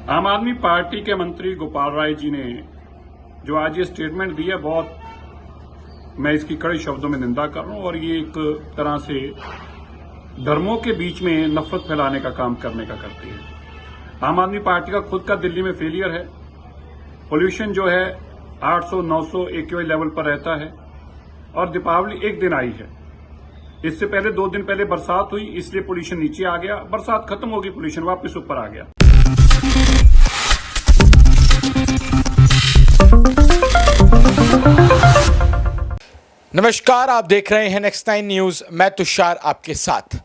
आम आदमी पार्टी के मंत्री गोपाल राय जी ने जो आज ये स्टेटमेंट दी है, बहुत मैं इसकी कड़े शब्दों में निंदा कर रहा हूं और ये एक तरह से धर्मों के बीच में नफरत फैलाने का काम करने का करती है। आम आदमी पार्टी का खुद का दिल्ली में फेलियर है। पोल्यूशन जो है 800-900 AQI लेवल पर रहता है और दीपावली एक दिन आई है। इससे पहले 2 दिन पहले बरसात हुई, इसलिए पोल्यूशन नीचे आ गया। बरसात खत्म होगी, पोल्यूशन वापस ऊपर आ गया। नमस्कार, आप देख रहे हैं नेक्स्ट 9 न्यूज। मैं तुषार आपके साथ।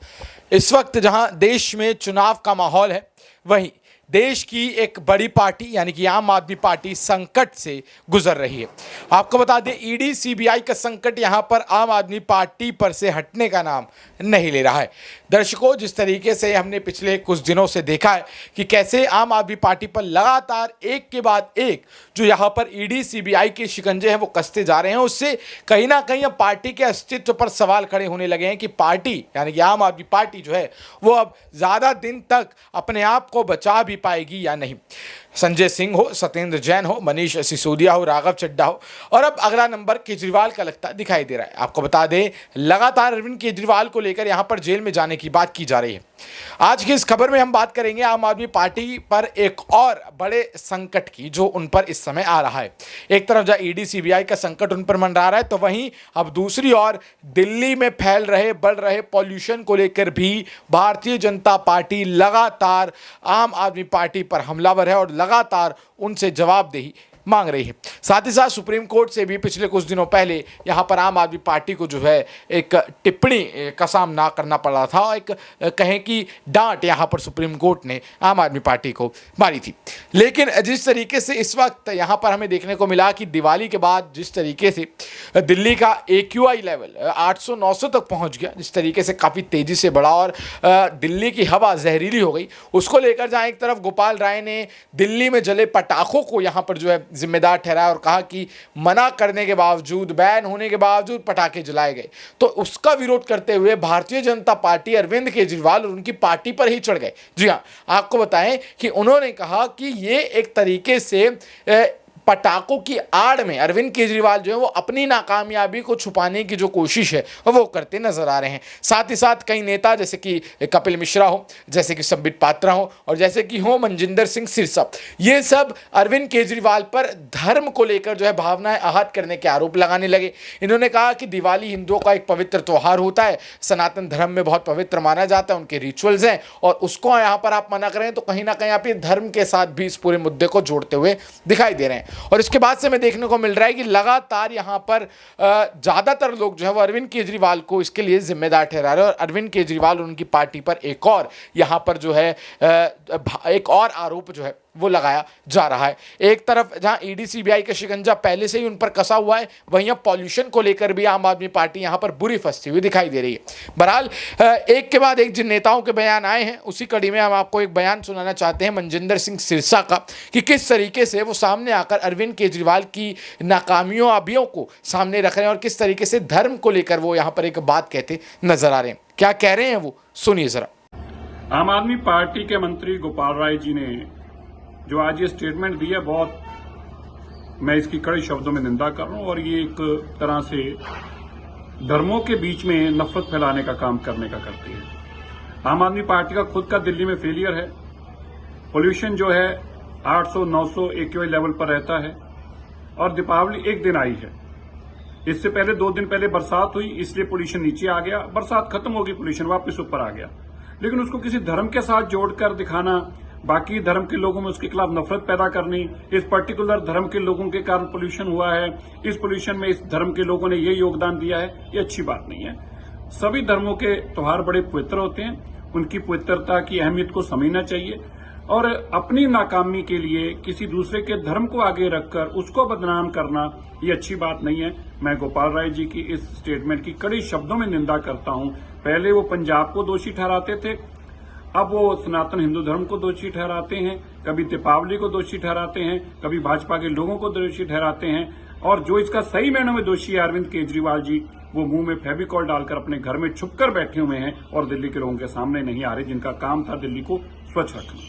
इस वक्त जहां देश में चुनाव का माहौल है, वहीं देश की एक बड़ी पार्टी यानी कि आम आदमी पार्टी संकट से गुजर रही है। आपको बता दें, ईडी सीबीआई का संकट यहां पर आम आदमी पार्टी पर से हटने का नाम नहीं ले रहा है। दर्शकों, जिस तरीके से हमने पिछले कुछ दिनों से देखा है कि कैसे आम आदमी पार्टी पर लगातार एक के बाद एक जो यहां पर ईडी सीबीआई के शिकंजे हैं वो कसते जा रहे हैं, उससे कहीं ना कहीं अब पार्टी के अस्तित्व पर सवाल खड़े होने लगे हैं कि पार्टी यानी कि आम आदमी पार्टी जो है वो अब ज़्यादा दिन तक अपने आप को बचा भी पाएगी या नहीं। संजय सिंह हो, सत्येंद्र जैन हो, मनीष सिसोदिया हो, राघव चड्ढा हो और अब अगला नंबर केजरीवाल का लगता दिखाई दे रहा है। आपको बता दें, लगातार अरविंद केजरीवाल को लेकर यहां पर जेल में जाने की बात की जा रही है। आज की इस खबर में हम बात करेंगे आम आदमी पार्टी पर एक और बड़े संकट की जो उन पर इस समय आ रहा है। एक तरफ जहां ईडी सीबीआई का संकट उन पर मंडरा रहा है, तो वहीं अब दूसरी ओर दिल्ली में फैल रहे बढ़ रहे पॉल्यूशन को लेकर भी भारतीय जनता पार्टी लगातार आम आदमी पार्टी पर हमलावर है और लगातार उनसे जवाबदेही मांग रही है। साथ ही साथ सुप्रीम कोर्ट से भी पिछले कुछ दिनों पहले यहां पर आम आदमी पार्टी को जो है एक टिप्पणी का सामना करना पड़ा था। एक कहें कि डांट यहां पर सुप्रीम कोर्ट ने आम आदमी पार्टी को मारी थी। लेकिन जिस तरीके से इस वक्त यहां पर हमें देखने को मिला कि दिवाली के बाद जिस तरीके से दिल्ली का AQI लेवल 800-900 तक पहुंच गया, जिस तरीके से काफ़ी तेज़ी से बढ़ा और दिल्ली की हवा जहरीली हो गई, उसको लेकर जहां एक तरफ गोपाल राय ने दिल्ली में जले पटाखों को यहां पर जो है जिम्मेदार ठहराया और कहा कि मना करने के बावजूद, बैन होने के बावजूद पटाखे जलाए गए, तो उसका विरोध करते हुए भारतीय जनता पार्टी अरविंद केजरीवाल और उनकी पार्टी पर ही चढ़ गए। जी हाँ, आपको बताएं कि उन्होंने कहा कि ये एक तरीके से पटाखों की आड़ में अरविंद केजरीवाल जो है वो अपनी नाकामयाबी को छुपाने की जो कोशिश है वो करते नजर आ रहे हैं। साथ ही साथ कई नेता जैसे कि कपिल मिश्रा हो, जैसे कि संबित पात्रा हो और जैसे कि हो मनजिंदर सिंह सिरसा, ये सब अरविंद केजरीवाल पर धर्म को लेकर जो है भावनाएं आहत करने के आरोप लगाने लगे। इन्होंने कहा कि दिवाली हिंदुओं का एक पवित्र त्यौहार होता है, सनातन धर्म में बहुत पवित्र माना जाता है, उनके रिचुअल्स हैं और उसको यहाँ पर आप मना करें तो कहीं ना कहीं आप ये धर्म के साथ भी इस पूरे मुद्दे को जोड़ते हुए दिखाई दे रहे हैं। और इसके बाद से हमें देखने को मिल रहा है कि लगातार यहां पर ज्यादातर लोग जो है वो अरविंद केजरीवाल को इसके लिए जिम्मेदार ठहरा रहे हैं और अरविंद केजरीवाल और उनकी पार्टी पर एक और यहां पर जो है एक और आरोप जो है वो लगाया जा रहा है। एक तरफ जहां ईडी सीबीआई का शिकंजा पहले से ही उन पर कसा हुआ है, वहीं अब पॉल्यूशन को लेकर भी आम आदमी पार्टी यहां पर बुरी फंसती हुई दिखाई दे रही है। बहरहाल एक के बाद एक जिन नेताओं के बयान आए हैं, उसी कड़ी में हम आपको एक बयान सुनाना चाहते हैं मनजिंदर सिंह सिरसा का कि किस तरीके से वो सामने आकर अरविंद केजरीवाल की नाकामयाबियों को सामने रख रहे हैं और किस तरीके से धर्म को लेकर वो यहां पर एक बात कहते नजर आ रहे हैं। क्या कह रहे हैं वो सुनिए जरा। आम आदमी पार्टी के मंत्री गोपाल राय जी ने जो आज ये स्टेटमेंट दी है, बहुत मैं इसकी कड़े शब्दों में निंदा कर रहा हूं और ये एक तरह से धर्मों के बीच में नफरत फैलाने का काम करने का करती है। आम आदमी पार्टी का खुद का दिल्ली में फेलियर है। पोल्यूशन जो है 800-900 AQI लेवल पर रहता है और दीपावली एक दिन आई है। इससे पहले 2 दिन पहले बरसात हुई, इसलिए पोल्यूशन नीचे आ गया। बरसात खत्म होगी, पोल्यूशन वापस ऊपर आ गया। लेकिन उसको किसी धर्म के साथ जोड़कर दिखाना, बाकी धर्म के लोगों में उसके खिलाफ नफरत पैदा करनी, इस पर्टिकुलर धर्म के लोगों के कारण पोल्यूशन हुआ है, इस पोल्यूशन में इस धर्म के लोगों ने ये योगदान दिया है, ये अच्छी बात नहीं है। सभी धर्मों के त्योहार बड़े पवित्र होते हैं, उनकी पवित्रता की अहमियत को समझना चाहिए और अपनी नाकामी के लिए किसी दूसरे के धर्म को आगे रखकर उसको बदनाम करना ये अच्छी बात नहीं है। मैं गोपाल राय जी की इस स्टेटमेंट की कड़े शब्दों में निंदा करता हूं। पहले वो पंजाब को दोषी ठहराते थे, अब वो सनातन हिंदू धर्म को दोषी ठहराते हैं, कभी दीपावली को दोषी ठहराते हैं, कभी भाजपा के लोगों को दोषी ठहराते हैं और जो इसका सही मायनों में दोषी है अरविंद केजरीवाल जी, वो मुंह में फेविकॉल डालकर अपने घर में छुपकर बैठे हुए हैं और दिल्ली के लोगों के सामने नहीं आ रहे, जिनका काम था दिल्ली को स्वच्छ रखना।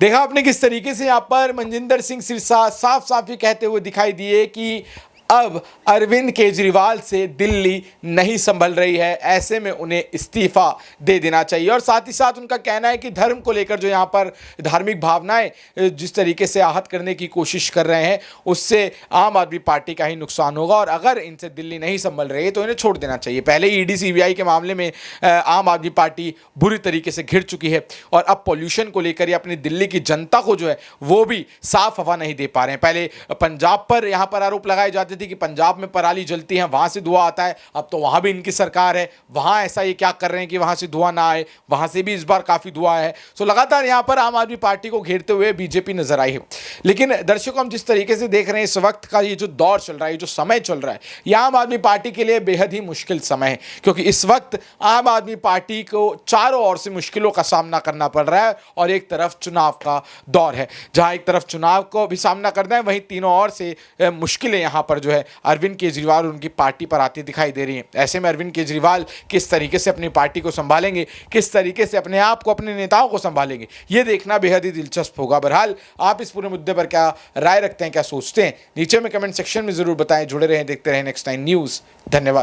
देखा आपने किस तरीके से यहाँ पर मनजिंदर सिंह सिरसा साफ साफ ही कहते हुए दिखाई दिए कि अब अरविंद केजरीवाल से दिल्ली नहीं संभल रही है, ऐसे में उन्हें इस्तीफा दे देना चाहिए। और साथ ही साथ उनका कहना है कि धर्म को लेकर जो यहाँ पर धार्मिक भावनाएं जिस तरीके से आहत करने की कोशिश कर रहे हैं, उससे आम आदमी पार्टी का ही नुकसान होगा और अगर इनसे दिल्ली नहीं संभल रही है तो इन्हें छोड़ देना चाहिए। पहले ही ईडी सीबीआई के मामले में आम आदमी पार्टी बुरी तरीके से घिर चुकी है और अब पॉल्यूशन को लेकर या अपनी दिल्ली की जनता को जो है वो भी साफ हवा नहीं दे पा रहे हैं। पहले पंजाब पर यहाँ पर आरोप लगाए जाते थे कि पंजाब में पराली जलती है, वहां से धुआं आता है, अब तो वहां भी इनकी सरकार है, वहां ऐसा ये क्या कर रहे हैं कि वहां से धुआं ना आए, वहां से भी इस बार काफी धुआं है। सो लगातार यहां पर आम आदमी पार्टी को घेरते हुए बीजेपी नजर आई है। लेकिन दर्शकों, हम जिस तरीके से देख रहे हैं इस वक्त का ये जो दौर चल रहा है, जो समय चल रहा है, यह आम आदमी पार्टी के लिए बेहद ही मुश्किल समय है, क्योंकि इस वक्त आम आदमी पार्टी को चारों ओर से मुश्किलों का सामना करना पड़ रहा है और एक तरफ चुनाव का दौर है, जहां एक तरफ चुनाव को भी सामना करना है, वहीं तीनों ओर से मुश्किलें यहां पर जो है अरविंद केजरीवाल और उनकी पार्टी पर आती दिखाई दे रही हैं। ऐसे में अरविंद केजरीवाल किस तरीके से अपनी पार्टी को संभालेंगे, किस तरीके से अपने आप को, अपने नेताओं को संभालेंगे, ये देखना बेहद ही दिलचस्प होगा। बहरहाल आप इस पूरे मुद्दे पर क्या राय रखते हैं, क्या सोचते हैं, नीचे में कमेंट सेक्शन में जरूर बताएं। जुड़े रहें, देखते रहें नेक्स्ट 9 न्यूज़। धन्यवाद।